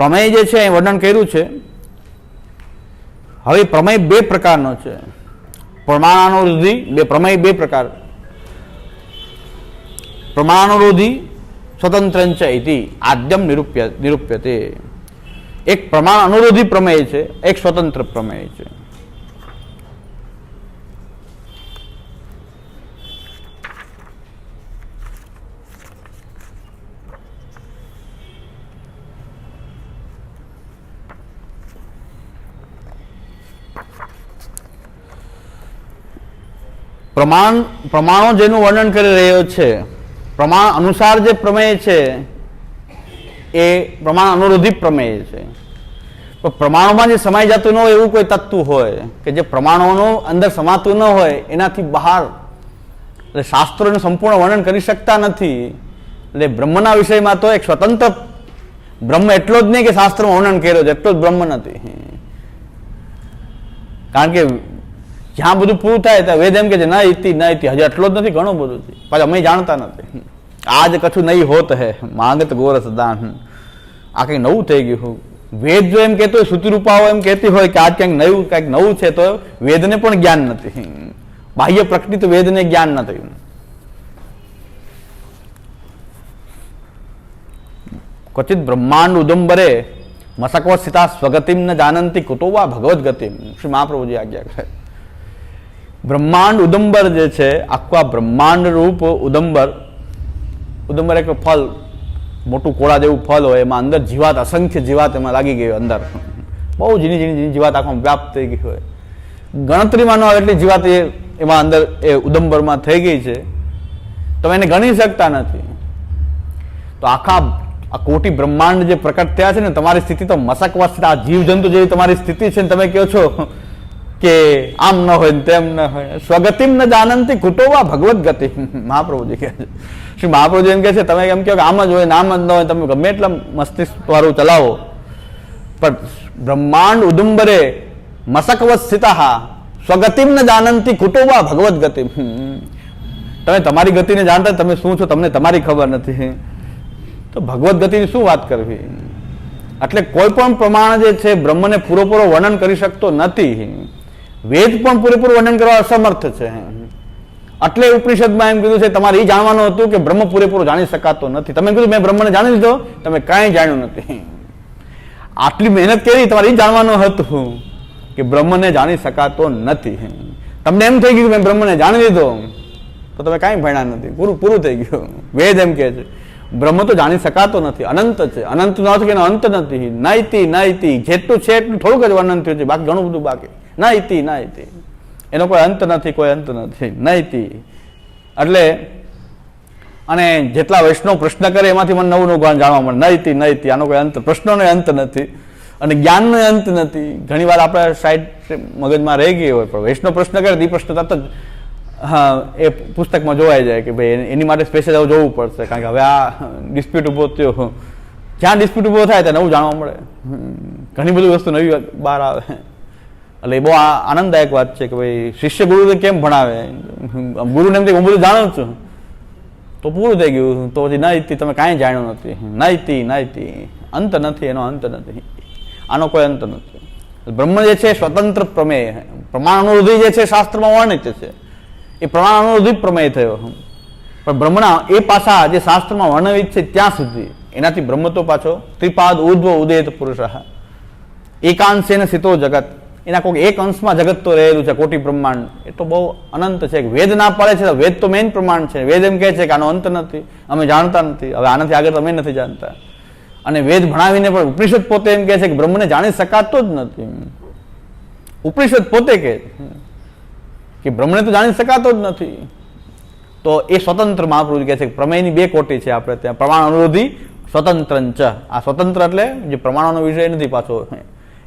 પ્રમેય જે છે એ વર્ણન કર્યું છે. હવે પ્રમેય બે પ્રકારનો છે. પ્રમાણાનુરોધી પ્રમેય બે પ્રકાર. પ્રમાણાનુરોધી સ્વતંત્રંચ ઇતિ આદ્યમ નિરૂપ્યતે. એક પ્રમાણ અનુરોધી પ્રમેય છે, એક સ્વતંત્ર પ્રમેય છે. પ્રમાણો જેનું વર્ણન કરી રહ્યો છે, પ્રમાણ અનુસાર જે પ્રમેય છે એ પ્રમાણ અનુરોધી પ્રમેય છે. પણ પ્રમાણોમાં જે સમાઈ જતું ન હોય એવું કોઈ તત્વ હોય કે જે પ્રમાણોનો અંદર સમાતું ન હોય, એનાથી બહાર એટલે શાસ્ત્રોનું સંપૂર્ણ વર્ણન કરી શકતા નથી. એટલે બ્રહ્મના વિષયમાં તો એક સ્વતંત્ર બ્રહ્મ એટલો જ નહીં કે શાસ્ત્રમાં વર્ણન કર્યો છે એટલો જ બ્રહ્મ નથી. કારણ કે જ્યાં બધું પૂરું થાય ત્યાં વેદ એમ કે છે ના ઇતિ હજી એટલો જ નથી, ઘણું બધું છે. પાછું અમે જાણતા નથી. આજ કશું નહીં હોત હે માંગત ગોરસ દાન. આ કંઈક નવું થઈ ગયું. વેદ જો એમ કહેતો હોય, શ્રુતિરૂપાઓ એમ કહેતી હોય કે આજ કંઈક નવું છે, તો વેદને પણ જ્ઞાન નથી. બાહ્ય પ્રકૃતિ વેદને જ્ઞાન નથી. ક્વચિત બ્રહ્માંડ ઉદંબરે મસકવ સ્થિતા સ્વગતિમ ન જાનંતી કુતો વા ભગવદ ગતિમ. શ્રી મહાપ્રભુજી આજ્ઞા કરે. બ્રહ્માંડ ઉદંબર જે છે, આખું આ બ્રહ્માંડ રૂપ ઉદંબર એક ફળ, મોટું કોળા જેવું ફળ હોય, એમાં અંદર જીવાત, અસંખ્ય જીવાત એમાં લાગી ગઈ હોય. અંદર બહુ ઝીણી ઝીણી જીવાત આખમાં વ્યાપ્ત થઈ ગઈ હોય. ગણતરીમાં ન આવે એટલી જીવાત એમાં અંદર એ ઉદંબરમાં થઈ ગઈ છે. તમે એને ગણી શકતા નથી. તો આખા આ કોટી બ્રહ્માંડ જે પ્રકટ થયા છે ને, તમારી સ્થિતિ તો મસકવસ્ત, આ જીવજંતુ જેવી તમારી સ્થિતિ છે ને, તમે કહો છો કે આમ ન હોય ને તેમ ન હોય. સ્વગતિમ ન જાનંતી કુટોવા ભગવત ગતિ. મહાપ્રભુજી કહે છે. શ્રી મહાપ્રભુજી એમ કહે છે, તમે એમ કહો કે આમ જ હોય ને આમ જ ન હોય, તમે ગમે એટલા મસ્તિષ્ક વાળું ચલાવો, પણ બ્રહ્માંડ ઉદુંબરે મસકવત સ્થિતા સ્વગતિમ ન જાનંતી કુટોવા ભગવત ગતિ. તમે તમારી ગતિને જાણતા તમે શું છો, તમને તમારી ખબર નથી, તો ભગવત ગતિની શું વાત કરવી. એટલે કોઈ પણ પ્રમાણ જે છે બ્રહ્મને પૂરેપૂરો વર્ણન કરી શકતો નથી. વેદ પણ પૂરેપૂરું વર્ણન કરવા અસમર્થ છે. એટલે ઉપનિષદમાં એમ કીધું છે, તમારે એ જાણવાનું હતું કે બ્રહ્મ પૂરેપૂરો જાણી શકાતો નથી. તમે કીધું મેં બ્રહ્મને જાણી લીધો, તમે કાંઈ જાણ્યું નથી. આટલી મહેનત કરી, તમારે એ જાણવાનું હતું કે બ્રહ્મને જાણી શકાતો નથી. તમને એમ થઈ ગયું મેં બ્રહ્મને જાણી લીધો, તો તમે કાંઈ ભણ્યા નથી, પૂરું થઈ ગયું. વેદ એમ કહે છે બ્રહ્મ તો જાણી શકાતો નથી, અનંત છે. અનંત નો અર્થ કે એનો અંત નથી. નાઈતી જેટલું છે એટલું થોડુંક જ વર્ણન થયું છે, બાકી ઘણું બધું બાકી. નાઈતી એનો કોઈ અંત નથી, કોઈ અંત નથી. નાઈતી એટલે, અને જેટલા વૈષ્ણવ પ્રશ્ન કરે એમાંથી મને નવું જ્ઞાન જાણવા મળે. નાઈતી આનો કોઈ અંત, પ્રશ્નોનો અંત નથી અને જ્ઞાનનો અંત નથી. ઘણી વાર આપણે સાઈડ મગજમાં રહી ગઈ હોય, પણ વૈષ્ણવ પ્રશ્ન કરે એ પ્રશ્ન તરત જ એ પુસ્તકમાં જોવાઈ જાય કે ભાઈ એની માટે સ્પેશિયલ જોવું પડશે. કારણ કે હવે આ ડિસ્પ્યુટ ઉભો થયો, જ્યાં ડિસ્પ્યુટ ઉભો થાય ત્યાં નવું જાણવા મળે. ઘણી બધી વસ્તુ નવી બહાર આવે. એટલે એ બહુ આનંદદાયક વાત છે કે ભાઈ શિષ્ય ગુરુને કેમ ભણાવે. ગુરુને એમ કે હું બધું જાણું છું, તો પૂરું થઈ ગયું. તો પછી નાઈતી તમે કાંઈ જાણ્યું નથી. નાઈતી અંત નથી, એનો અંત નથી, આનો કોઈ અંત નથી. બ્રહ્મ જે છે સ્વતંત્ર પ્રમેય, પ્રમાણ અનુરોધી જે છે શાસ્ત્રમાં વર્ણિત છે, એ પ્રમાણ અનુરોધી પ્રમેય થયો. પણ બ્રહ્મના એ પાસા જે શાસ્ત્રમાં વર્ણવિત છે ત્યાં સુધી, એનાથી બ્રહ્મ તો પાછો ત્રિપાદ ઉદ્વ ઉદયત પુરુષ એકાંશેન સ્થિતો જગત. એના કોઈ એક અંશમાં જગત તો રહેલું છે, કોટી બ્રહ્માંડ. એ તો બહુ અનંત છે. વેદ ના પડે છે, વેદ તો મેઇન પ્રમાણ છે. વેદ એમ કહે છે કે આનો અંત નથી, અમે જાણતા નથી, હવે આનાથી આગળ તમે નથી જાણતા. અને વેદ ભણાવીને પણ ઉપનિષદ પોતે એમ કહે છે કે બ્રહ્મને જાણી શકાતો જ નથી. ઉપનિષદ પોતે કહે કે બ્રહ્મને તો જાણી શકાતો જ નથી. તો એ સ્વતંત્ર મહાપ્રભુ કહે છે કે પ્રમેયની બે કોટી છે આપણે ત્યાં, પ્રમાણ અનુરોધી સ્વતંત્ર. આ સ્વતંત્ર એટલે જે પ્રમાણોનો વિષય નથી પાછો,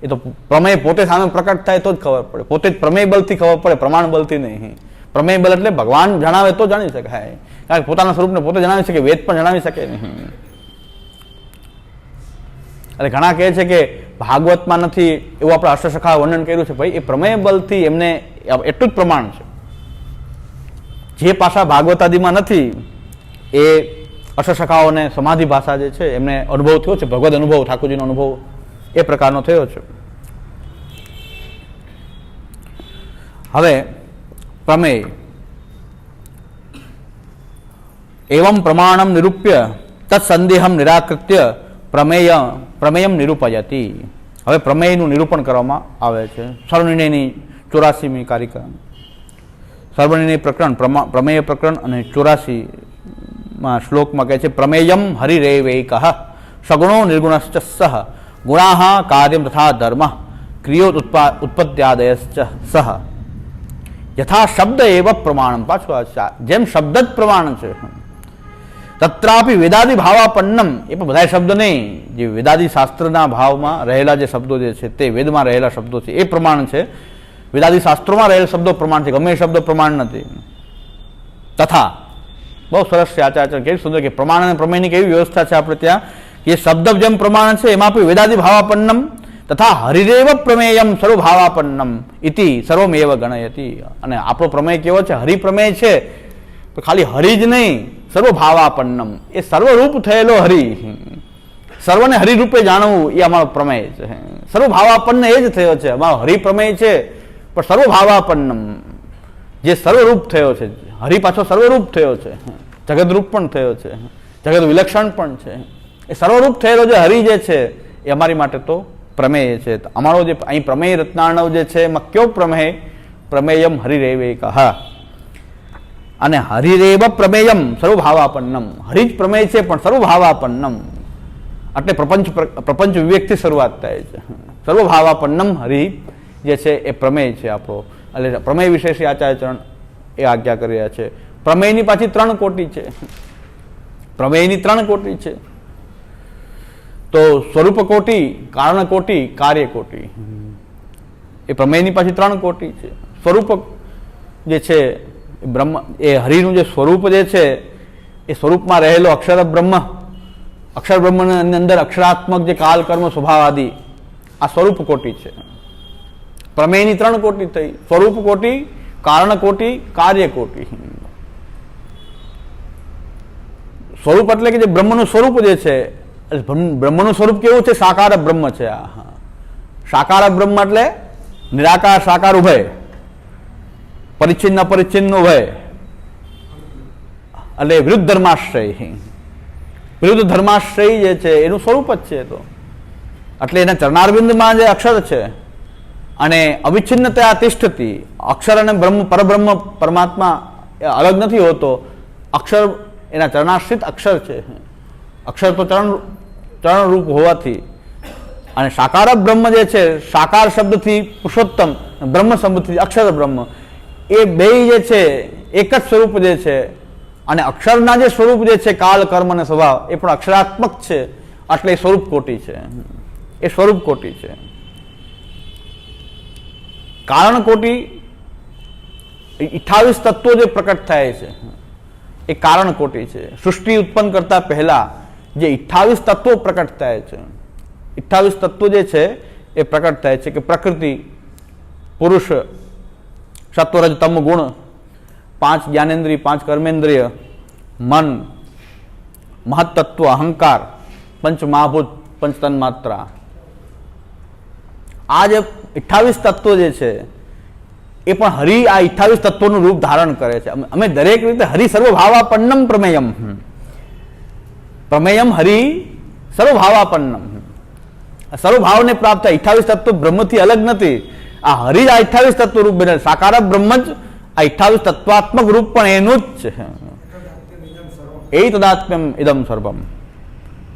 એ તો પ્રમેય પોતે સામે પ્રકટ થાય તો જ ખબર પડે. પોતે જ પ્રમેય બલથી ખબર પડે, પ્રમાણ બલથી નહીં. પ્રમેય બલ એટલે ભગવાન જણાવે તો જાણી શકાય. કારણ કે પોતાના સ્વરૂપને પોતે જણાવી શકે, વેદ પણ જણાવી શકે નહીં. એટલે ઘણા કહે છે કે ભાગવતમાં નથી એવું આપણે અષ્ટસખા વર્ણન કર્યું છે. ભાઈ એ પ્રમેય બલથી એમને એટલું જ પ્રમાણ છે. જે પાછા ભાગવતાદિમાં નથી એ અષ્ટસખાઓને સમાધિ ભાષા જે છે એમને અનુભવ થયો છે, ભગવદ અનુભવ, ઠાકોરજીનો અનુભવ એ પ્રકારનો થયો છે. હવે પ્રમેય એવં પ્રમાણમ નિરૂપ્ય તત્સંદેહમ નિરાકૃત્ય પ્રમેયમ નિરૂપયતિ. હવે પ્રમેયનું નિરૂપણ કરવામાં આવે છે. સર્વનિર્ણયની 84મી કારિકા, સર્વનિર્ણય પ્રકરણ, પ્રમેય પ્રકરણ અને 84માં શ્લોકમાં કહે છે પ્રમેયમ હરિરેવૈકઃ સગુણો નિર્ગુણશ્ચ સહ ગુણાઃ કાર્યમ તથા ધર્મ ક્રિયો ઉત્પત્ત્યાદયશ્ચ સહ યથા શબ્દ એવ પ્રમાણમ. પાછું જેમ શબ્દ જ પ્રમાણ છે. તત્રાપી વેદાદિ ભાવાપન્નમ, એ પણ બધા શબ્દ નહીં, જે વેદાદિ શાસ્ત્રના ભાવમાં રહેલા જે શબ્દો જે છે તે વેદમાં રહેલા શબ્દો છે એ પ્રમાણ છે. વેદાદિ શાસ્ત્રોમાં રહેલા શબ્દો પ્રમાણ છે, ગમે એ શબ્દ પ્રમાણ નથી. તથા બહુ સરસ છે આચાર્ય, કેવી સુંદર કે પ્રમાણ અને પ્રમેયની કેવી વ્યવસ્થા છે આપણે ત્યાં, એ શબ્દ જેમ પ્રમાણ છે એમાં પણ વેદાદિ ભાવાપન્નમ તથા હરિરેવ પ્રમેયમ સર્વભાવાપન્નમ ઇતિ સર્વમેવ ગણયતિ. અને આપણો પ્રમેય કેવો છે? હરિપ્રમેય છે. ખાલી હરિ જ નહીં, સર્વભાવાપન્નમ, એ સર્વરૂપ થયેલો હરિ, સર્વને હરિરૂપે જાણવું એ અમારો પ્રમેય છે. સર્વભાવાપન્ન એ જ થયો છે અમારો હરિપ્રમેય છે, પણ સર્વભાવાપન્નમ, જે સર્વરૂપ થયો છે. હરિ પાછો સર્વરૂપ થયો છે, જગતરૂપ પણ થયો છે, જગત વિલક્ષણ પણ છે. એ સર્વરૂપ થયેલો જે હરિ જે છે એ અમારી માટે તો પ્રમેય છે. અમારો જે અહીં પ્રમેય રત્નાર્ણવ જે છે એમાં કયો પ્રમેય? પ્રમેયમ હરિરેવૈકઃ. અને હરિરેવ પ્રમેયમ સર્વભાવાપન્નમ, હરિ જ પ્રમેય છે પણ સર્વભાવાપન્નમ, એટલે પ્રપંચ વિવેકથી શરૂઆત થાય છે. સર્વભાવાપન્નમ હરિ જે છે એ પ્રમેય છે આપણો. એટલે પ્રમેય વિશે શ્રી આચાર્યચરણ એ આજ્ઞા કરી રહ્યા છે. પ્રમેયની પાછી 3 કોટી છે. પ્રમેયની 3 કોટી છે. તો સ્વરૂપ કોટી, કારણ કોટી, કાર્ય કોટી, એ પ્રમેયની પાછી 3 કોટી છે. સ્વરૂપ જે છે બ્રહ્મ, એ હરિનું જે સ્વરૂપ જે છે એ સ્વરૂપમાં રહેલો અક્ષર બ્રહ્મ, અક્ષર બ્રહ્મની અંદર અક્ષરાત્મક જે કાલ કર્મ સ્વભાવ આદિ, આ સ્વરૂપ કોટી છે. પ્રમેયની 3 કોટી થઈ, સ્વરૂપ કોટી, કારણ કોટી, કાર્ય કોટી. સ્વરૂપ એટલે કે જે બ્રહ્મનું સ્વરૂપ જે છે, બ્રહ્મનું સ્વરૂપ કેવું છે? સાકાર બ્રહ્મ છે. સાકાર બ્રહ્મ એટલે નિરાકાર સાકાર ઉભય, પરિચ્છિન્ન અપરિચ્છિન્ન ઉભય, એટલે વિરુદ્ધ ધર્માશ્રય. વિરુદ્ધ ધર્માશ્રય જે છે એનું સ્વરૂપ જ છે. તો એટલે એના ચરણારવિંદમાં જે અક્ષર છે અને અવિચ્છિન્નતા તિષ્ઠતી, અક્ષર અને બ્રહ્મ પરબ્રહ્મ પરમાત્મા અલગ નથી હોતો. અક્ષર એના ચરણાશ્રિત અક્ષર છે. અક્ષર તો ચરણ રૂપ હોવાથી, અને સાકાર બ્રહ્મ જે છે, સાકાર શબ્દથી પુરુષોત્તમ, બ્રહ્મ શબ્દથી અક્ષર બ્રહ્મ, એ બે જે છે એક જ સ્વરૂપ જે છે. અને અક્ષરના જે સ્વરૂપ જે છે કાલ કર્મ અને સ્વભાવ, એ પણ અક્ષરાત્મક છે. એટલે એ સ્વરૂપ કોટી છે. એ સ્વરૂપ કોટી છે. કારણ કોટી 28 તત્વો જે પ્રકટ થાય છે એ કારણ કોટી છે. સૃષ્ટિ ઉત્પન્ન કરતા પહેલા જે 28 તત્વો પ્રકટ થાય છે, 28 તત્વો જે છે એ પ્રકટ થાય છે કે પ્રકૃતિ, પુરુષ, સત્વ રજ તમ ગુણ, 5 જ્ઞાનેન્દ્રિય, 5 કર્મેન્દ્રિય, મન, મહત્તત્વ, અહંકાર, પંચ મહાભૂત, પંચ તન્માત્રા. આ જે 28 તત્વો જે છે એ પણ હરિ આ 28 તત્વોનું રૂપ ધારણ કરે છે. અમે દરેક રીતે હરિ સર્વભાવાપન્નમ પ્રમેયમ, પ્રમેયમ હરિ સર્વભાવાપન્નમ, સર્વભાવને પ્રાપ્ત થાય. 28 તત્વો બ્રહ્મથી અલગ નથી. આ હરિ આ 28 તત્વ રૂપ બને. સાકાર બ્રહ્મ જ આ 28 તત્વાત્મક રૂપ પણ એનું જ છે. એ તદાત્મ્યમ ઇદમ સર્વમ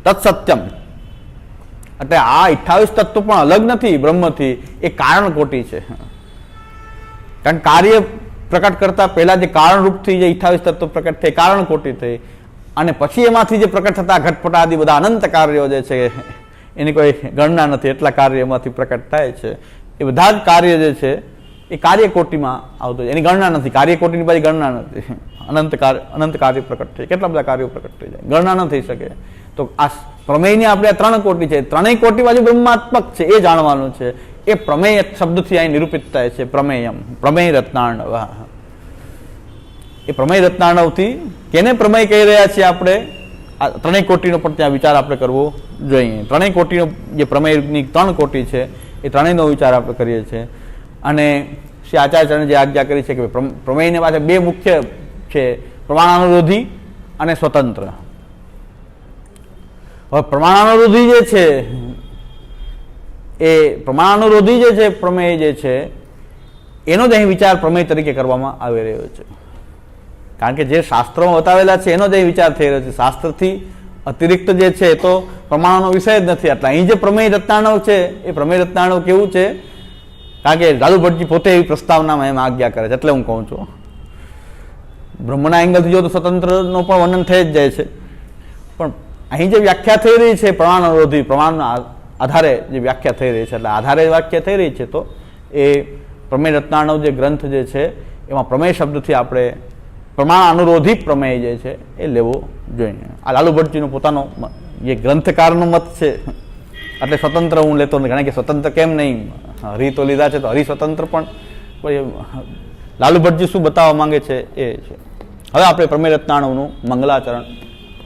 તત્સત્યમ. એટલે આ 28 તત્વો પણ અલગ નથી બ્રહ્મથી, એ કારણ કોટી છે. કારણ કાર્ય પ્રકટ કરતા પહેલા જે કારણ રૂપથી જે 28 તત્વો પ્રકટ થઈ, કારણ કોટી થઈ, અને પછી એમાંથી જે પ્રકટ થતા ઘટપટ આદિ બધા અનંત કાર્યો જે છે એની કોઈ ગણના નથી, એટલા કાર્ય એમાંથી પ્રકટ થાય છે. એ બધા જ કાર્ય જે છે એ કાર્યકોટીમાં આવતું છે. એની ગણના નથી. કાર્યકોટીની પાછી ગણના નથી. અનંત કાર્ય પ્રકટ થઈ, કેટલા બધા કાર્યો પ્રકટ થઈ જાય, ગણના ન થઈ શકે. તો આ પ્રમેયની આપણે 3 કોટી છે. 3 કોટી બાજુ બ્રહ્માત્મક છે એ જાણવાનું છે. એ પ્રમેય શબ્દથી અહીં નિરૂપિત થાય છે. પ્રમેયમ, પ્રમેય રત્નાર્ણવ. એ પ્રમેય રત્નાર્ણવથી કેને પ્રમેય કહી રહ્યા છીએ આપણે? આ ત્રણેય કોટીનો પણ ત્યાં વિચાર આપણે કરવો જોઈએ. ત્રણેય કોટીનો જે પ્રમેયની 3 કોટી છે એ ત્રણેયનો વિચાર આપણે કરીએ છીએ. અને શ્રી આચાર્યચરણે જે આજ્ઞા કરી છે કે પ્રમેયની પાસે 2 મુખ્ય છે, પ્રમાણાનુરોધી અને સ્વતંત્ર. હવે પ્રમાણાનુરોધી જે છે એ પ્રમાણાનુરોધી જે છે પ્રમેય જે છે એનો જ અહીં વિચાર પ્રમેય તરીકે કરવામાં આવી રહ્યો છે. કારણ કે જે શાસ્ત્રોમાં બતાવેલા છે એનો જ અહીં વિચાર થઈ રહ્યો છે. શાસ્ત્રથી અતિરિક્ત જે છે એ તો પ્રમાણનો વિષય જ નથી. એટલે અહીં જે પ્રમેય રત્નાણવ છે એ પ્રમેય રત્નાણવ કેવું છે? કારણ કે લાલુ ભટ્ટજી પોતે એવી પ્રસ્તાવનામાં એમ આજ્ઞા કરે છે. એટલે હું કહું છું બ્રહ્મના એંગલથી જો તો સ્વતંત્રનો પણ વર્ણન થઈ જ જાય છે, પણ અહીં જે વ્યાખ્યા થઈ રહી છે પ્રમાણાનુરોધી, પ્રમાણના આધારે જે વ્યાખ્યા થઈ રહી છે, એટલે આધારે વ્યાખ્યા થઈ રહી છે, તો એ પ્રમેય રત્નાણવ જે ગ્રંથ જે છે એમાં પ્રમેય શબ્દથી આપણે પ્રમાણાનુરોધી પ્રમેય જે છે એ લેવો જોઈએ. આ લાલુ ભટ્ટજીનો પોતાનો જે ગ્રંથકારનો મત છે. એટલે સ્વતંત્ર હું લેતો નથી. કારણ કે સ્વતંત્ર કેમ નહીં, હરિ તો લીધા છે તો હરિ સ્વતંત્ર પણ લાલુ ભટ્ટજી શું બતાવવા માંગે છે એ છે. હવે આપણે પ્રમેય રત્નાણવનું મંગલાચરણ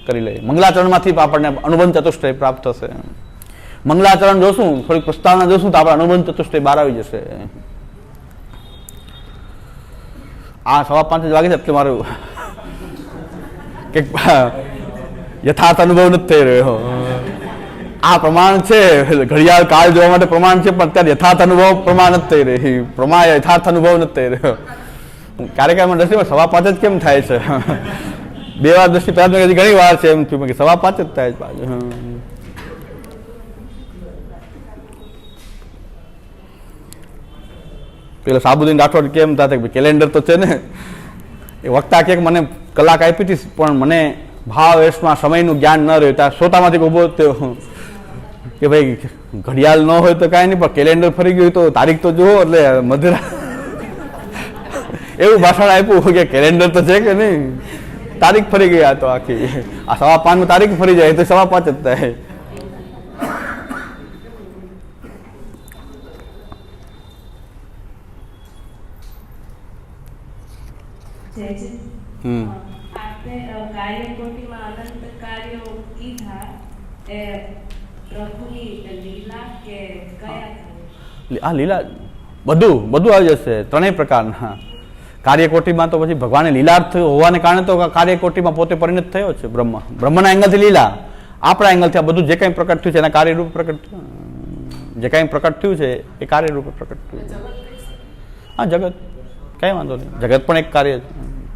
કરી લઈએ. મંગલાચરણમાંથી આપણને અનુબંધ ચતુષ્ટય પ્રાપ્ત થશે. મંગલાચરણ જોશું, થોડીક પ્રસ્તાવના જોશું તો આપણે અનુબંધ ચતુષ્ટય બહાર આવી જશે. આ 5:15 જ વાગે છે એટલે મારું કે યથાર્થ અનુભવ નથી થઈ રહ્યો. આ પ્રમાણ છે, ઘડિયાળ કાળ જોવા માટે પ્રમાણ છે, પણ અત્યારે યથાર્થ અનુભવ પ્રમાણ નથી થઈ રહી. પ્રમાણ યથાર્થ અનુભવ નથી થઈ રહ્યો. ક્યારેક એમાં દ્રષ્ટિમાં 5:15 જ કેમ થાય છે? 2 વાર દ્રષ્ટિ પહેલા ઘણી વાર છે એમ થયું કે 5:15 જ થાય છે. પેલો સાબુદ્દીન રાઠોડ કેમ થતા કેલેન્ડર તો છે ને, એ વક્તા કે મને કલાક આપી હતી પણ મને ભાવ વેશમાં સમયનું જ્ઞાન ન રહ્યું. ત્યાં શ્રોતામાંથી ઉભો થયો કે ભાઈ ઘડિયાળ ન હોય તો કાંઈ નહીં, પણ કેલેન્ડર ફરી ગયું તો તારીખ તો જુઓ. એટલે મધુરા એવું ભાષણ આપ્યું કે કેલેન્ડર તો છે કે નહીં, તારીખ ફરી ગયા. તો આખી આ 5:15 તારીખ ફરી જાય તો 5:15 જ થાય. આ લીલા બધું આવી જશે. 3 પ્રકારના કાર્યકોટીમાં તો પછી ભગવાને લીલાર્થ હોવાને કારણે તો કાર્યકોટીમાં પોતે પરિણત થયો છે. બ્રહ્મના એંગલથી લીલા, આપણા એંગલથી આ બધું જે કંઈ પ્રકટ થયું છે એના કાર્યરૂપ પ્રકટ, જે કંઈ પ્રકટ થયું છે એ કાર્યરૂપે પ્રકટ થયું. હા, જગત કઈ વાંધો નહીં, જગત પણ એક કાર્ય છે.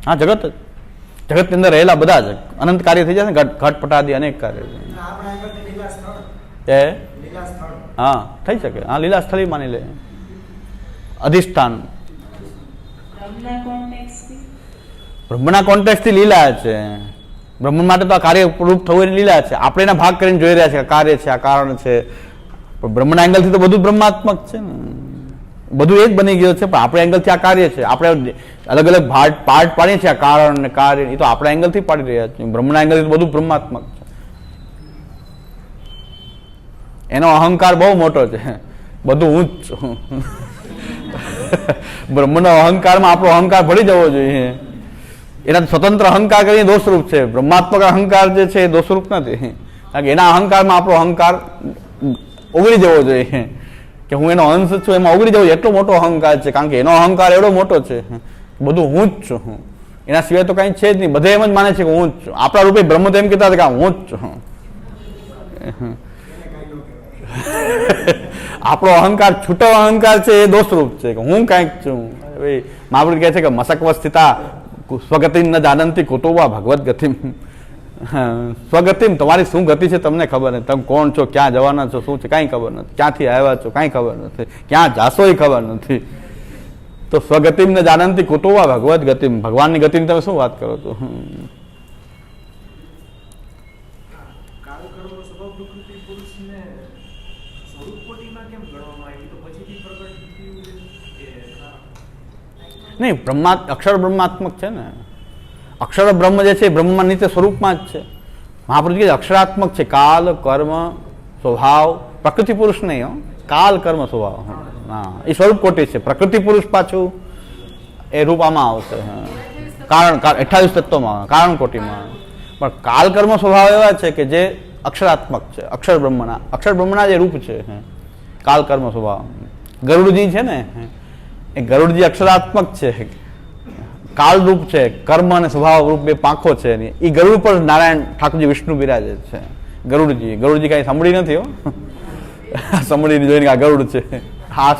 હા, જગત જગતની અંદર રહેલા બધા જ અનંત કાર્ય થઈ જાય ને. ઘટ પટાદી અનેક કાર્ય છે. હા, થઈ શકે. હા, લીલા સ્થળી માની લે, અધિષ્ઠાન. બ્રહ્મના કોન્ટેક્સ્ટથી લીલા છે. બ્રહ્મ માટે તો આ કાર્ય રૂપ થવું લીલા છે. આપણે એના ભાગ કરીને જોઈ રહ્યા છે કે કાર્ય છે, આ કારણ છે. પણ બ્રહ્મના એંગલથી તો બધું બ્રહ્માત્મક છે ને, બધું એ જ બની ગયો છે. પણ આપણા એંગલથી આ કાર્ય છે. આપણે અલગ અલગ પાર્ટ પાડીએ છીએ, આ કારણ ને કાર્ય, એ તો આપણા એંગલથી પાડી રહ્યા છીએ. બ્રહ્મના એંગલથી બધું બ્રહ્માત્મક છે. એનો અહંકાર બહુ મોટો છે, બધું હું જ છું. બ્રહ્મનો અહંકારમાં આપણો અહંકાર ભળી જવો જોઈએ. એના સ્વતંત્ર અહંકાર કરીને દોષરૂપ છે. બ્રહ્માત્મક અહંકાર જે છે એ દોષરૂપ નથી. કારણ કે એના અહંકારમાં આપણો અહંકાર ઓગળી જવો જોઈએ કે હું એનો અંશ છું, એમાં ઓગળી જવું. એટલો મોટો અહંકાર છે, કારણ કે એનો અહંકાર એવડો મોટો છે, બધું હું જ છું. એના સિવાય તો કંઈ છે જ નહીં. બધા એમ જ માને છે કે હું જ છું. આપણા રૂપે બ્રહ્મ તો એમ કહેતા હતા કે હું જ છું. આપણો અહંકાર છૂટો અહંકાર છે એ દોષરૂપ છે કે હું કાંઈક છું. મહાપુરુષ કહે છે કે મસકવ સ્થિતા સ્વગતિ ન જાનંતી કુટુંબા ભગવત ગતિમ. સ્વગતિમ, તમારી શું ગતિ છે તમને ખબર નથી. તમે કોણ છો, ક્યાં જવાના છો, શું છે કાંઈ ખબર નથી. ક્યાંથી આવ્યા છો કાંઈ ખબર નથી. ક્યાં જાશો એ ખબર નથી. તો સ્વગતિમ ન જાનંતી કુટુંબા ભગવત ગતિમ. ભગવાનની ગતિની તમે શું વાત કરો છો? નહીં, અક્ષર બ્રહ્માત્મક છે ને. અક્ષર બ્રહ્મ જે છે બ્રહ્મમાં નીચે સ્વરૂપમાં જ છે. મહાપુરુષ કહે અક્ષરાત્મક છે. કાલ, કર્મ, સ્વભાવ, પ્રકૃતિ પુરુષ નહીં. કાલ, કર્મ, સ્વભાવ, હા, એ સ્વરૂપ કોટી છે. પ્રકૃતિ પુરુષ પાછું એ રૂપામાં આવશે. કારણ 28 તત્વમાં, કારણ કોટીમાં. પણ પણ કાલ કર્મ સ્વભાવ એવા છે કે જે અક્ષરાત્મક છે, અક્ષર બ્રહ્મના જે રૂપ છે કાલ કર્મ સ્વભાવ. ગરુડજી છે ને એ ગરુડજી અક્ષરાત્મક છે, કાલ રૂપ છે, કર્મ અને સ્વભાવ રૂપ બે પાંખો છે. એ ગરુડ પર નારાયણ ઠાકોરજી વિષ્ણુ બિરાજે છે. ગરુડજી કઈ સાંભળી નથી હો, સાંભળી જોઈને આ ગરુડ છે. હા,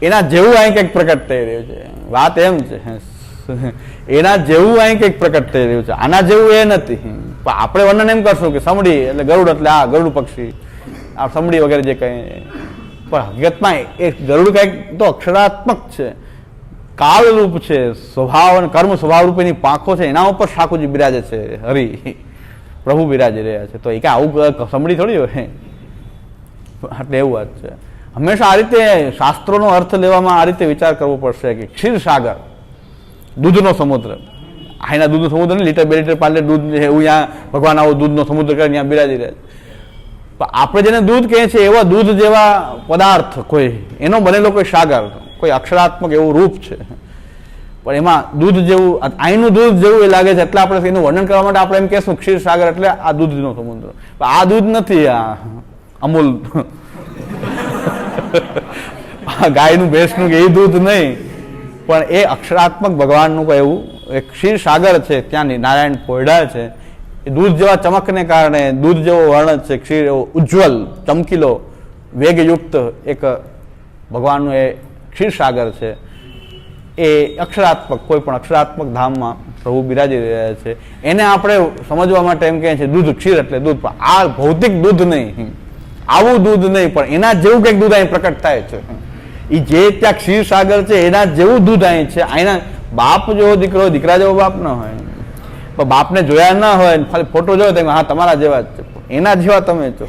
એના જેવું અહીં કંઈક પ્રકટ થઈ રહ્યું છે. વાત એમ છે, એના જેવું અહીં કંઈક પ્રકટ થઈ રહ્યું છે, આના જેવું એ નથી. પણ આપણે વર્ણન એમ કરશું કે સમડી એટલે ગરુડ, એટલે આ ગરુડ પક્ષી, આ સમડી વગેરે જે કંઈ. પણ હકીકતમાં એ ગરુડ કંઈક તો અક્ષરાત્મક છે, કાળ રૂપ છે, સ્વભાવ અને કર્મ સ્વભાવ રૂપેની પાંખો છે, એના ઉપર ઠાકોરજી બિરાજે છે, હરિ પ્રભુ બિરાજી રહ્યા છે. તો એ કાંઈ આવું સમડી થોડી હોય. એટલે એવું વાત છે. હંમેશા આ રીતે શાસ્ત્રોનો અર્થ લેવામાં આ રીતે વિચાર કરવો પડશે કે ક્ષીરસાગર, દૂધનો સમુદ્ર, અહીંના દૂધનો સમુદ્ર ને લીટર 2 લીટર 5 લીટર દૂધ એવું ત્યાં ભગવાન આવો દૂધનો સમુદ્ર કરીને ત્યાં બિરાજી રહે. પણ આપણે જેને દૂધ કહે છે એવા દૂધ જેવા પદાર્થ કોઈ, એનો બનેલો કોઈ સાગર, કોઈ અક્ષરાત્મક એવું રૂપ છે. પણ એમાં દૂધ જેવું, અહીંનું દૂધ જેવું એ લાગે છે, એટલે આપણે એનું વર્ણન કરવા માટે આપણે એમ કહેશું ક્ષીરસાગર એટલે આ દૂધનો સમુદ્ર. પણ આ દૂધ નથી, આ અમૂલ ગાયનું ભેંસનું કે એ દૂધ નહીં, પણ એ અક્ષરાત્મક ભગવાનનું કોઈ એવું એક ક્ષીરસાગર છે. ત્યાં નારાયણ પોયડા છે. એ દૂધ જેવા ચમકને કારણે, દૂધ જેવો વર્ણ છે, ક્ષીર એવો ઉજ્જવલ ચમકીલો વેગયુક્ત એક ભગવાનનું એ ક્ષીરસાગર છે. એ અક્ષરાત્મક, કોઈ પણ અક્ષરાત્મક ધામમાં પ્રભુ બિરાજી રહ્યા છે. એને આપણે સમજવા માટે એમ કહે છે દૂધ, ક્ષીર એટલે દૂધ. પણ આ ભૌતિક દૂધ નહીં, આવું દૂધ નહીં, પણ એના જેવું કંઈક દૂધ અહીં પ્રકટ થાય છે. એ જે ત્યાં ક્ષીરસાગર છે એના જેવું દૂધ અહીં છે. અહીંના બાપ જેવો દીકરો, દીકરા જેવો બાપ ન હોય, પણ બાપને જોયા ના હોય, ખાલી ફોટો જોયો તો હા તમારા જેવા જ છે, એના જેવા તમે છો.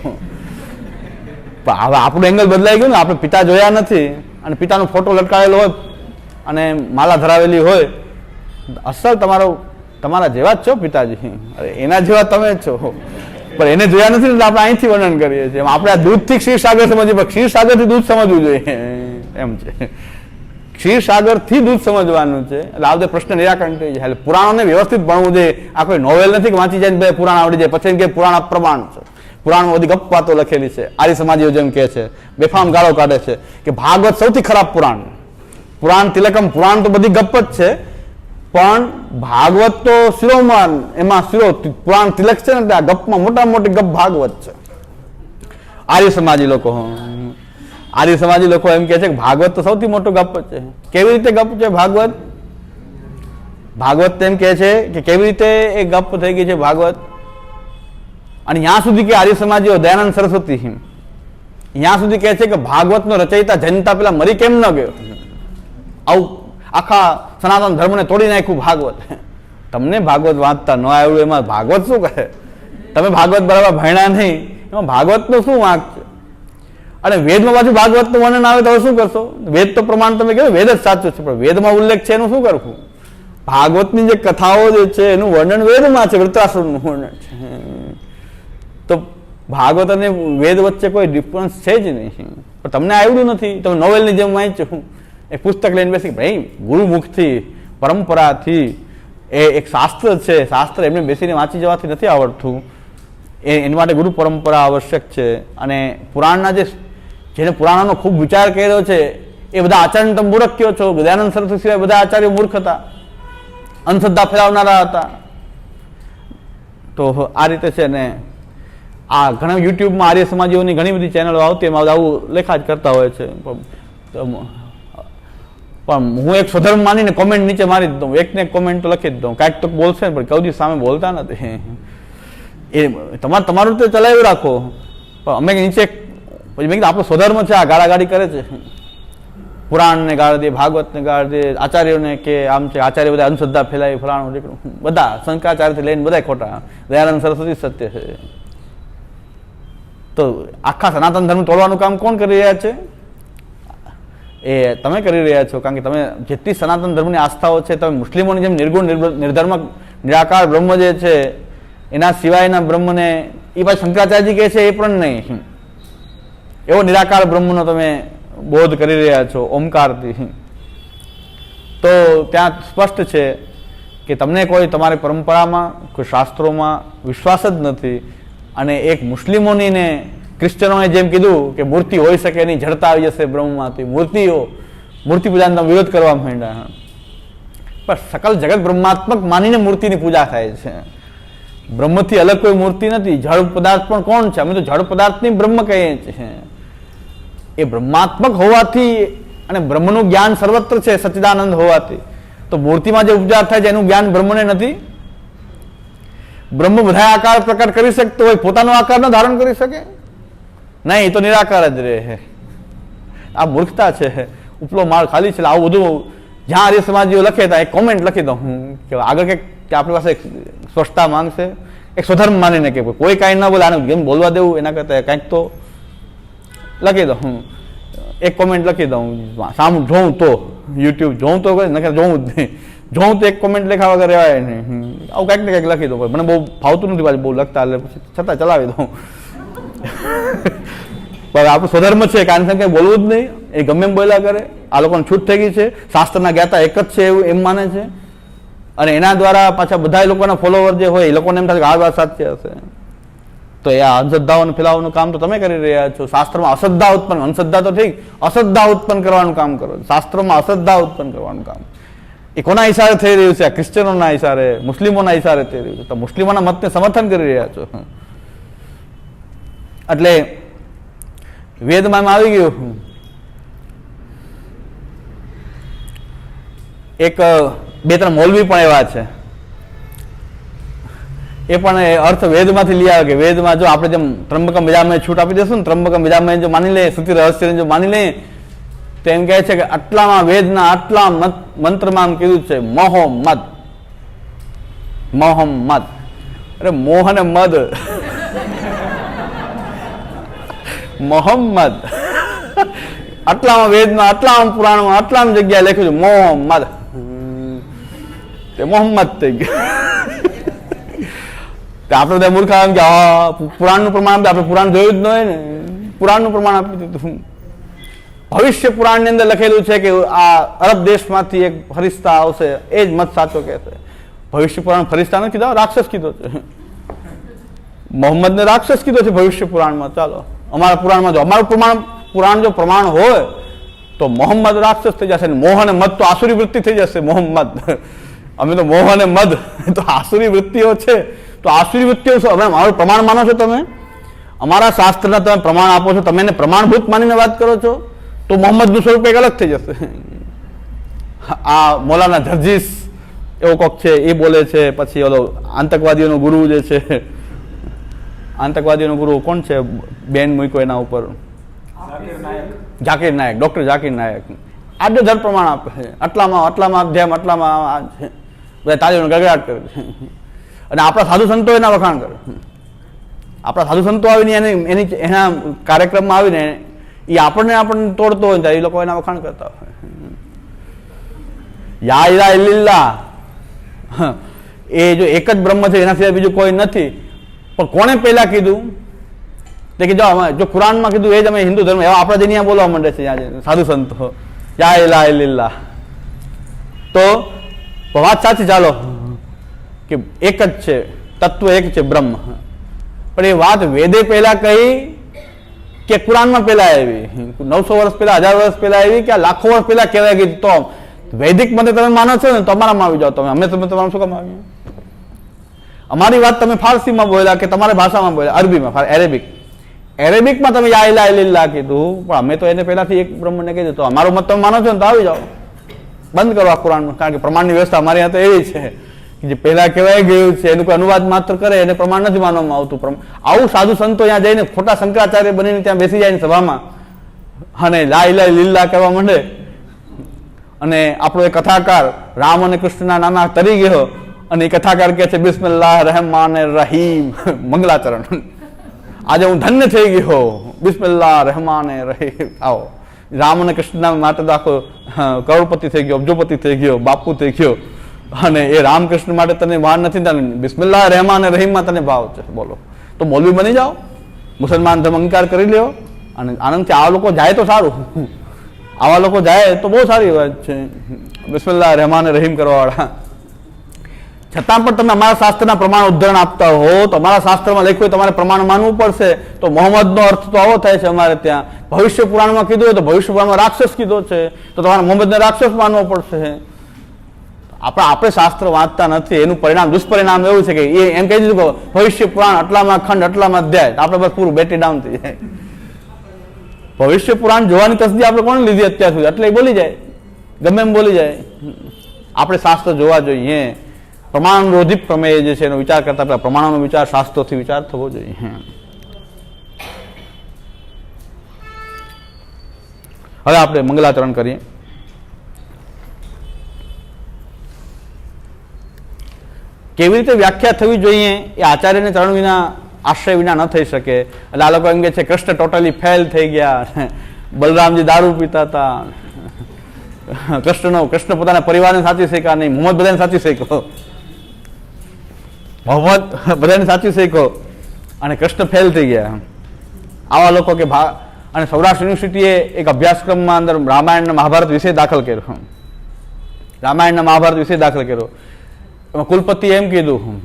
પણ હવે આપણું એંગલ બદલાઈ ગયું ને, આપણે પિતા જોયા નથી અને પિતાનો ફોટો લટકાવેલો હોય અને માલા ધરાવેલી હોય, અસલ તમારા જેવા જ છો પિતાજી, અરે એના જેવા તમે છો. પણ એને જોયા નથી એટલે આપણે અહીંથી વર્ણન કરીએ છીએ. આપણે આ દૂધથી ક્ષીરસાગર સમજીએ, પણ ક્ષીરસાગરથી દૂધ સમજવું જોઈએ એમ છે. ક્ષીરસાગરથી દૂધ સમજવાનું છે. એટલે આ બધા પ્રશ્ન નિરાકરણ થઈ જાય. એટલે પુરાણોને વ્યવસ્થિત ભણવું જોઈએ. આ કોઈ નોવેલ નથી કે વાંચી જાય ને પુરાણ આવડી જાય પછી કે પુરાણ અપ્રમાણ છે. પુરાણમાં બધી ગપ વાતો લખેલી છે. આર્ય સમાજીઓ જેમ કહે છે, બેફામ ગાળો કાઢે છે કે ભાગવત સૌથી ખરાબ પુરાણ, પુરાણ તિલકમ, પુરાણ તો બધી ગપ જ છે, પણ ભાગવત તો શિરોમાન, એમાં શિરો પુરાણ તિલક છે ને, ત્યાં ગપમાં મોટામાં મોટી ગપ ભાગવત છે. આર્ય સમાજી લોકો એમ કહે છે કે ભાગવત તો સૌથી મોટું ગપ છે. કેવી રીતે ગપ છે ભાગવત? ભાગવત એમ કહે છે કે કેવી રીતે એ ગપ થઈ ગઈ છે ભાગવત. અને ત્યાં સુધી કે આર્ય સમાજીઓ, દયાનંદ સરસ્વતી ત્યાં સુધી કહે છે કે ભાગવતનો રચયિતા જનતા પેલા મરી કેમ ન ગયો? આવું આખા સનાતન ધર્મને તોડી નાખ્યું ભાગવત. તમને ભાગવત વાંચતા ન આવ્યું એમાં ભાગવત શું કહે? તમે ભાગવત બરાબર ભણ્યા નહીં, એમાં ભાગવતનું શું વાંક છે? અને વેદમાં પાછું ભાગવતનું વર્ણન આવે તો શું કરશો? વેદ તો પ્રમાણ તમે કહ્યું વેદ જ સાચું છે, પણ વેદમાં ઉલ્લેખ છે એનું શું કરવું? ભાગવતની જે કથાઓ જે છે એનું વર્ણન વેદમાં છે, વૃત્રાસુરનું વર્ણન છે. તો ભાગવત અને વેદ વચ્ચે કોઈ ડિફરન્સ છે જ નહીં. પણ તમને આવડ્યું નથી, તમે નોવેલની જેમ વાંચ્યું, એ પુસ્તક લઈને બેસી ભાઈ ગુરુમુખથી, પરંપરાથી, એ એક શાસ્ત્ર છે, શાસ્ત્ર એમને બેસીને વાંચી જવાથી નથી આવડતું. એના માટે ગુરુ પરંપરા આવશ્યક છે. અને પુરાણના જેને પુરાણોનો ખૂબ વિચાર કર્યો છે એ બધા આચાર્ય તમે મૂર્ખ કયો છો? દયાનંદ સરસ્વતી સિવાય બધા આચાર્યો મૂર્ખ હતા, અંધશ્રદ્ધા ફેલાવનારા હતા. તો આ રીતે છે ને, આ ઘણા યુટ્યુબમાં આર્ય સમાજીઓની ઘણી બધી ચેનલો આવતી, એમાં આવું લેખા જ કરતા હોય છે. પણ હું એક સ્વધર્મ માનીને કોમેન્ટ નીચે મારી જ દઉં, એકને એક કોમેન્ટ તો લખી જ દઉં, કાંઈક તો બોલશે ને, પણ કદી સામે બોલતા નથી. એ તમારું રીતે ચલાવી રાખો. પણ અમે નીચે પછી મેં કીધું આપણો સ્વધર્મ છે, આ ગાળાગાળી કરે છે, પુરાણને ગાળ દે, ભાગવતને ગાળ દે, આચાર્યોને કે આમ છે, આચાર્ય બધા અંધશ્રદ્ધા ફેલાવી, ફલાણું દીકરું, બધા શંકરાચાર્યથી લઈને બધા ખોટા, દયાનંદ સરસ્વતી સત્ય છે. તો આખા સનાતન ધર્મ તોડવાનું કામ કોણ કરી રહ્યા છે? એ તમે કરી રહ્યા છો. કારણ કે તમે જેટલી સનાતન ધર્મની આસ્થાઓ છે, તમે મુસ્લિમોની જેમ નિર્ગુણ નિર્ધર્મક નિરાકાર બ્રહ્મ જે છે એના સિવાયના બ્રહ્મને એ પાછું શંકરાચાર્યજી કહે છે એ પણ નહીં, એવો નિરાકાર બ્રહ્મનો તમે બોધ કરી રહ્યા છો ઓમકારથી. તો ત્યાં સ્પષ્ટ છે કે તમને કોઈ તમારી પરંપરામાં કોઈ શાસ્ત્રોમાં વિશ્વાસ જ નથી અને એક મુસ્લિમોની ને ક્રિશ્ચનોએ જેમ કીધું કે મૂર્તિ હોઈ શકે નહીં, જડતા આવી જશે બ્રહ્મમાંથી, મૂર્તિ પૂજાનો તમે વિરોધ કરવા માંડ્યા. પણ સકલ જગત બ્રહ્માત્મક માનીને મૂર્તિની પૂજા થાય છે. બ્રહ્મથી અલગ કોઈ મૂર્તિ નથી. જળ પદાર્થ પણ કોણ છે? અમે તો જળ પદાર્થની બ્રહ્મ કહીએ છીએ. એ બ્રહ્માત્મક હોવાથી અને બ્રહ્મનું જ્ઞાન સર્વત્ર છે સચ્ચિદાનંદ હોવાથી, તો મૂર્તિમાં જે ઉપચાર થાય છે એનું જ્ઞાન બ્રહ્મને નથી. બ્રહ્મ બધા આકાર પ્રકટ કરી શકતો હોય, પોતાનો આકાર ન ધારણ કરી શકે? નહીં, એ તો નિરાકાર જ રહે. આ મૂર્ખતા છે, ઉપલો માળ ખાલી છે. આવું બધું જ્યાં આર્ય સમાજીઓ લખે ત્યાં એક કોમેન્ટ લખી દઉં હું કે આગળ કે આપણી પાસે સ્પષ્ટતા માંગશે, એક સ્વધર્મ માનીને કે કોઈ કાંઈ ન બોલે, આને જેમ બોલવા દેવું એના કરતાં કંઈક તો લખી દઉં હું, એક કોમેન્ટ લખી દઉં. સામું જોઉં તો યુટ્યુબ જોઉં તો નકર જોઉં જ નહીં, જોઉં તો એક કોમેન્ટ લખ્યા વગર રહેવાય નહીં. આવું કંઈક ને કંઈક લખી દઉં. મને બહુ ફાવતું નથી પાછું બહુ લખતા, એટલે પછી છતાં ચલાવી દઉં. પણ આપણું સ્વધર્મ છે કે આની કંઈ બોલવું જ નહીં, એ ગમે એમ બોલ્યા કરે. આ લોકોને છૂટ થઈ ગઈ છે, શાસ્ત્રના જ્ઞાતા એક જ છે એવું એમ માને છે, અને એના દ્વારા પાછા બધા લોકોના ફોલોવર જે હોય એ લોકોને એમ થાય કે આ વાત સાચી હશે. તો એ અંધશ્રદ્ધાઓને ફેલાવવાનું કામ તો તમે કરી રહ્યા છો. શાસ્ત્રમાં અશ્રદ્ધા ઉત્પન્ન, અંધશ્રદ્ધા તો ઠીક, અશ્રદ્ધા ઉત્પન્ન કરવાનું કામ કરો. શાસ્ત્રમાં અશ્રદ્ધા ઉત્પન્ન કરવાનું કામ એ કોના ઈશારે થઈ રહ્યું છે? ક્રિશ્ચનોના ઈશારે, મુસ્લિમોના ઈશારે થઈ રહ્યું છે. તો મુસ્લિમોના મતને સમર્થન કરી રહ્યા છો. એટલે વેદમાં આવી ગયું. એક બે ત્રણ મૌલવી પણ એવા છે, એ પણ અર્થ વેદમાંથી લઈ આવે કે વેદમાં જો આપણે જેમ ત્રંબકમ યજામહેને છૂટ આપી દેશું ને, ત્રંબકમ યજામહેને જો માની લે, શ્રુતિ રહસ્યને જો માની લે, તો એમ કહે છે કે આટલામાં વેદના આટલા મંત્રમાં આમ કીધું છે મોહમ્મદ. મોહમ્મદ, અરે મોહ અને મદ, મોહમ્મદ. આટલામાં વેદમાં, આટલામાં પુરાણમાં, આટલામાં જગ્યાએ લખ્યું છે મોહમ્મદ. તે મોહમ્મદ થઈ ગયું. આપણે બધા મૂર્ખા એમ કે પુરાણનું પ્રમાણ, આપણે પુરાણ જોયું જ ન હોય ને, પુરાણનું પ્રમાણ આપી દીધું. ભવિષ્ય પુરાણની અંદર લખેલું છે કે આ અરબ દેશમાંથી એક ફરિશ્તા આવશે, એ જ મત સાચો કહેશે. ભવિષ્ય પુરાણ ફરિશ્તા નથી કીધો, રાક્ષસ કીધો છે. મોહમ્મદને રાક્ષસ કીધો છે ભવિષ્ય પુરાણમાં. ચાલો અમારા પુરાણમાં જો અમારું પુરાણ જો પ્રમાણ હોય તો મોહમ્મદ રાક્ષસ થઈ જશે, મોહ અને મદ તો આસુરી વૃત્તિ થઈ જશે. મોહમ્મદ, અમે તો મોહ અને મદ તો આસુરી વૃત્તિઓ છે. તો આસુરી વૃત્તિઓ હવે અમારું પ્રમાણ માનો છો તમે? અમારા શાસ્ત્રના તમે પ્રમાણ આપો છો, તમે એને પ્રમાણભૂત માનીને વાત કરો છો, તો મોહમ્મદનું સ્વરૂપ એક અલગ થઈ જશે. આ મૌલાના જર્જીસ એવો કોક છે, એ બોલે છે. પછી ઓલો આતંકવાદીઓનો ગુરુ જે છે, આતંકવાદીઓનો ગુરુ કોણ છે? બેન મૂક્યો એના ઉપર, ઝાકીર નાયક, ડોક્ટર ઝાકીર નાયક. આજે ધર પ્રમાણ આપે છે, આટલામાં અધ્યાય, આટલામાં બધા તાળીઓનો ગગડાટ કરે છે. અને આપણા સાધુ સંતો એના વખાણ કરે. આપણા સાધુ સંતો આવીને એના કાર્યક્રમમાં આવીને એ આપણને તોડતો હોય ત્યારે એ લોકો એના વખાણ કરતા હોય. યા ઇલાહા ઇલ્લલ્લાહ, એ જો એક જ બ્રહ્મ છે, એના સિવાય બીજું કોઈ નથી. પણ કોણે પહેલા કીધું? તે કે જો કુરાનમાં કીધું એ જ અમે હિન્દુ ધર્મ, એવા આપણા જ અહીંયા બોલવા માંડે છે સાધુ સંતો, યા ઇલાહા ઇલ્લલ્લાહ. તો વાત સાચી, ચાલો કે એક જ છે તત્વ, એક છે બ્રહ્મ. પણ એ વાત વેદે પહેલા કહી કે કુરાનમાં પહેલા આવી? 900 વર્ષ પહેલા, 1000 વર્ષ પહેલા આવી કે લાખો વર્ષ પહેલા કહેવાય ગઈ? તો વૈદિક મતે તમે માનો છો ને, તો અમારામાં આવી જાઓ તમે. અમે તમારું શું કામ આવીએ? અમારી વાત તમે ફારસીમાં બોલ્યા કે તમારી ભાષામાં બોલ્યા, અરબીમાં, એરેબિકમાં તમે યા ઇલાહા ઇલ્લલ્લાહ કીધું, પણ અમે તો એને પહેલાથી એક બ્રહ્મને કીધું. તો અમારું મત તમે માનો છો ને, તો આવી જાઓ, બંધ કરો આ કુરાન. કારણ કે પ્રમાણની વ્યવસ્થા અમારી यहाँ તો એવી છે કે જે પહેલા કહેવાય ગયું છે એનું કોઈ અનુવાદ માત્ર કરે, એને પ્રમાણ નથી માનવામાં આવતું. આવું સાધુ સંતો ત્યાં જઈને ખોટા શંકરાચાર્ય બનીને ત્યાં બેસી જાય સભામાં અને લા ઇલાહા ઇલ્લલ્લાહ કહેવા માંડે. અને આપણો એક કથાકાર રામ અને કૃષ્ણના નાના તરી ગયો અને એ કથાકાર કહે છે બિસ્મિલ્લાહ રહેમાન રહીમ, મંગલાચરણ. આજે હું ધન્ય થઈ ગયો, બિસ્મિલ્લાહ રહેમાન રહીમ. આવો રામ અને કૃષ્ણના માટે તો આખો કરોડપતિ થઈ ગયો, અબજોપતિ થઈ ગયો, બાપુ થઈ ગયો. અને એ રામકૃષ્ણ માટે તને ભાન નથી, બિસ્મિલ્લાહ રહેમાન રહીમમાં તને ભાવ છે. બોલો, તો મૌલવી બની જાઓ, મુસલમાન ધર્મ અંગીકાર કરી લ્યો અને આનંદથી. આ લોકો જાય તો સારું, આવા લોકો જાય તો બહુ સારી વાત છે, બિસ્મિલ્લાહ રહેમાન રહીમ કરવાવાળા. છતાં પણ તમે અમારા શાસ્ત્રના પ્રમાણ ઉદાહરણ આપતા હો તો અમારા શાસ્ત્રમાં લખ્યું હોય તમારે પ્રમાણ માનવું પડશે. તો મોહમ્મદનો અર્થ તો આવો થાય છે અમારે ત્યાં. ભવિષ્ય પુરાણમાં કીધું હોય તો ભવિષ્ય પુરાણમાં રાક્ષસ કીધો છે તો તમારે મોહમ્મદને રાક્ષસ માનવો પડશે. આપણે શાસ્ત્ર વાંચતા નથી, એનું પરિણામ દુષ્પરિણામ એવું છે કે એ એમ કહી દીધું કે ભવિષ્ય પુરાણ આટલામાં ખંડ આટલામાં અધ્યાય, આપણે બસ પૂરું બેટી ડાઉન થઈ જાય. ભવિષ્ય પુરાણ જોવાની તસદી આપણે કોને લીધી અત્યાર સુધી, એટલે બોલી જાય, ગમે એમ બોલી જાય. આપણે શાસ્ત્ર જોવા જોઈએ. પ્રમાણરોધિક પ્રમેય જે છે એનો વિચાર કરતા પહેલા પ્રમાણોનો વિચાર શાસ્ત્રોથી વિચાર થવો જોઈએ. હવે આપણે મંગલાચરણ કરીએ. કેવી રીતે વ્યાખ્યા થવી જોઈએ એ આચાર્યને ચરણ વિના આશ્રય વિના ન થઈ શકે. એટલે આ લોકો એમ કે છે કૃષ્ણ ટોટલી ફેલ થઈ ગયા, બલરામજી દારૂ પીતા હતા, કૃષ્ણ પોતાના પરિવારને સાચી શક્યા નહીં, મોહમ્મદ બધાને સાચી શક્યો, મોહમ્મદ બધાને સાચી શક્યો અને કૃષ્ણ ફેલ થઈ ગયા. આવા લોકો કે અને સૌરાષ્ટ્ર યુનિવર્સિટીએ એક અભ્યાસક્રમમાં અંદર રામાયણ મહાભારત વિષય દાખલ કર્યો. રામાયણના મહાભારત વિષય દાખલ કર્યો. એમાં કુલપતિએ એમ કીધું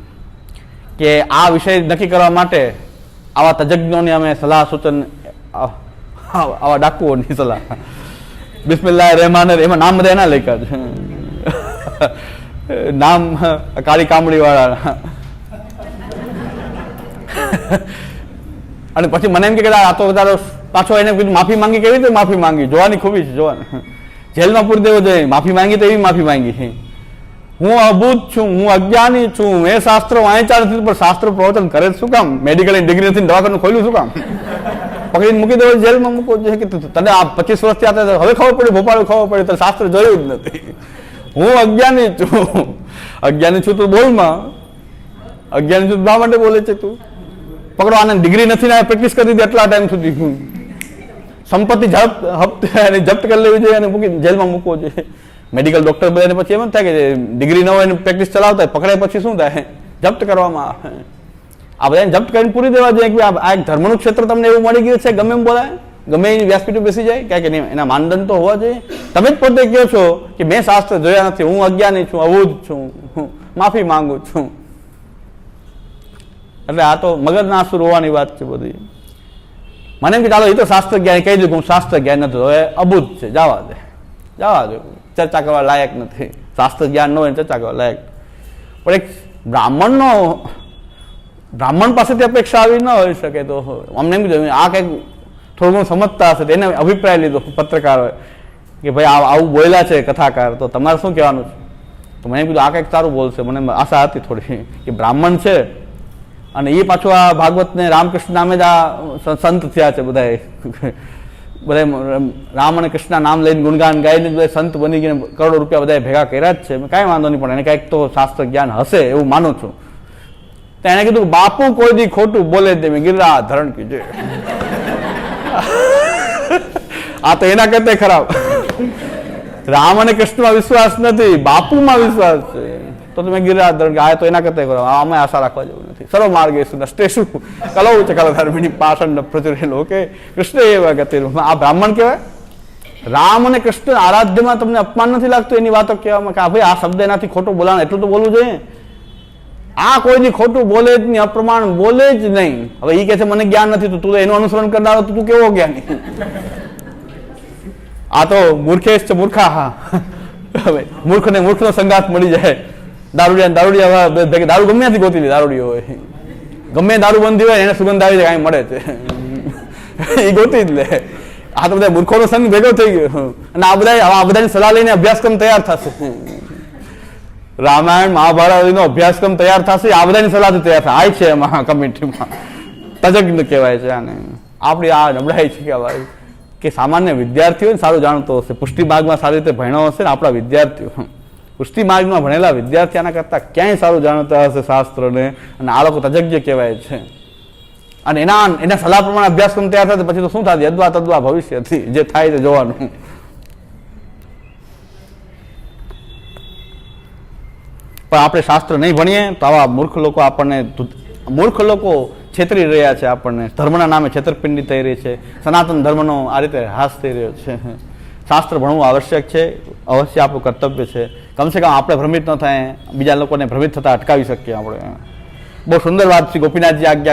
કે આ વિષય નક્કી કરવા માટે આવા તજજ્ઞોની અમે સલાહ સૂચન, આવા ડાકુઓની સલાહ, બિસ્મિલ્લાહ રહેમાન, એમાં નામ બધા એના લખ્યા છે, નામ કાળી કામડી વાળા. અને પછી મને એમ કે આ તો વધારો પાછો એને કીધું માફી માંગી, કેવી રીતે માફી માંગી, જોવાની ખૂબી છે, જોવાની. જેલમાં પૂરી દેવો જોઈએ. માફી માંગી તો એવી માફી માંગી, હું અભૂત છું, હું અજ્ઞાની છું, મેં શાસ્ત્રો વાંચ્યા નથી, પણ શાસ્ત્ર પ્રવચન કરે શું કામ, મેડિકલ ડિગ્રી નથી, દવાખાનું ખોલ્યું શું કામ, પકડીને મૂકી દેવો, જેલમાં મૂકો છે કે તને આ 25 વર્ષથી આતા હવે ખબર પડી, ભોપાલ ખબર પડી, તો શાસ્ત્ર જોયું જ નથી. હું અજ્ઞાની છું, અજ્ઞાની છું તો બોલમાં, અજ્ઞાની છું શા માટે બોલે છે તું, પકડો આને, ડિગ્રી નથી ને પ્રેક્ટિસ કરી દીધી એટલા ટાઈમ સુધી, સંપત્તિ જપ્ત કરી લેવી જોઈએ અને મૂકી જેલમાં મૂકવો જોઈએ. મેડિકલ ડોક્ટર બધાને પછી એમ જ થાય કે ડિગ્રી ન હોય પ્રેક્ટિસ ચલાવતા પકડાય પછી શું થાય, જપ્ત કરવામાં આવે. આ બધાને જપ્ત કરીને પૂરી દેવા જોઈએ કે આ એક ધર્મનું ક્ષેત્ર તમને એવું મળી ગયું છે, ગમે એમ બોલાય, ગમે એની વ્યાસપીઠે બેસી જાય, ક્યાંક એના માનદંડ તો હોવા જોઈએ. તમે જ પોતે કહો છો કે મેં શાસ્ત્ર જોયા નથી, હું અજ્ઞાની છું, અવૂધ છું, માફી માંગુ છું. એટલે આ તો મગજના આંસુ રોવાની વાત છે બધી. મને એમ કે ચાલો એ તો શાસ્ત્ર જ્ઞાન કહી દઉં, હું શાસ્ત્ર જ્ઞાન નથી, હવે અબૂધ છે, જવા દે, જવા દે, ચર્ચા કરવા લાયક નથી, શાસ્ત્ર જ્ઞાન ન હોય ચર્ચા કરવા લાયક. પણ એક બ્રાહ્મણ પાસેથી અપેક્ષા આવી ન હોઈ શકે. તો અમને એમ કીધું આ કંઈક થોડું ઘણું સમજતા હશે, એને અભિપ્રાય લીધો પત્રકારોએ કે ભાઈ આવું બોલ્યા છે કથાકાર, તો તમારે શું કહેવાનું છે? તો મને એમ કીધું આ કંઈક સારું બોલશે, મને આશા હતી થોડી કે બ્રાહ્મણ છે અને એ પાછું આ ભાગવતને રામકૃષ્ણ નામે જ આ સંત થયા છે, બધા રામ અને કૃષ્ણ નામ લઈને ગુણગાન ગાઈને બધા સંત બની ગઈને કરોડો રૂપિયા બધા ભેગા કર્યા જ છે. કાંઈ વાંધો નહીં, પણ એને કંઈક તો શાસ્ત્ર જ્ઞાન હશે એવું માનું છું. તો એને કીધું બાપુ કોઈ દી ખોટું બોલે જ નહીં, ગિરરા ધરણ કીજે. આ તો એના કરતા ખરાબ. રામ અને કૃષ્ણમાં વિશ્વાસ નથી, બાપુમાં વિશ્વાસ છે. તો તમે ગિરિરાજ આ તો એના કરતા કરો, આમાં આશા રાખવા જેવું નથી. સર્વ માર્ગે નષ્ટેશું કલૌ છે કલધર્મિણી પાષણ પ્રચુરેલો. ઓકે, કૃષ્ણ એવા ગતિ. આ બ્રાહ્મણ કહેવાય. રામ અને કૃષ્ણ આરાધ્યમાં તમને અપમાન નથી લાગતું એની વાતો કહેવામાં કે ભાઈ આ શબ્દ એનાથી ખોટું બોલાવે, એટલું તો બોલવું જોઈએ. આ કોઈની ખોટું બોલે જ નહીં, અપ્રમાણ બોલે જ નહીં. હવે એ કહે છે મને જ્ઞાન નથી, તો તું એનું અનુસરણ કરનારો તો તું કેવો જ્ઞાની? આ તો મૂર્ખેશ છે, મૂર્ખા. હા, હવે મૂર્ખ ને મૂર્ખનો સંગાત મળી જાય. દારૂડિયા દારૂ ગમે ત્યાંથી ગોતી લે, દારૂડિયો હોય, ગમે દારૂ બંધી હોય એને સુગંધ આવી જાય, કાંઈ મળે છે એ ગોતી જ લે. આ તો બધા મૂર્ખોનો સંગ ભેગો થઈ ગયો અને આ બધાની સલાહ લઈને અભ્યાસક્રમ તૈયાર થશે. રામાયણ મહાભારતનો અભ્યાસક્રમ તૈયાર થશે, આ બધાની સલાહથી તૈયાર થાય છે. એમાં કમિટીમાં તજજ્ઞ કહેવાય છે આને. આપણી આ નબળાઈ છે કહેવાય કે સામાન્ય વિદ્યાર્થીઓ સારું જાણતો હશે, પુષ્ટિ માર્ગમાં સારી રીતે ભણ્યો હશે ને આપણા વિદ્યાર્થીઓ પુષ્ટિ માર્ગમાં ભણેલા વિદ્યાર્થી આના કરતા ક્યાંય સારું જાણતા હશે શાસ્ત્રને, અને આ લોકો તજજ્ઞ કહેવાય છે. અને એના સલાહ પ્રમાણે અભ્યાસક્રમ તૈયાર થાય પછી તો શું થાય? યદ્વા તદ્વા ભવિષ્યથી જે થાય તે જોવાનું. પણ આપણે શાસ્ત્ર નહીં ભણીએ તો આવા મૂર્ખ લોકો છેતરી રહ્યા છે આપણને. ધર્મના નામે છેતરપિંડી થઈ રહી છે. સનાતન ધર્મનો આ રીતે હાસ થઈ રહ્યો છે. શાસ્ત્ર ભણવું આવશ્યક છે, અવશ્ય આપણું કર્તવ્ય છે. કમસે કમ આપણે ભ્રમિત ન થાય, બીજા લોકોને ભ્રમિત થતા અટકાવી શકીએ આપણે. બહુ સુંદર વાત શ્રી ગોપીનાથજી આજ્ઞા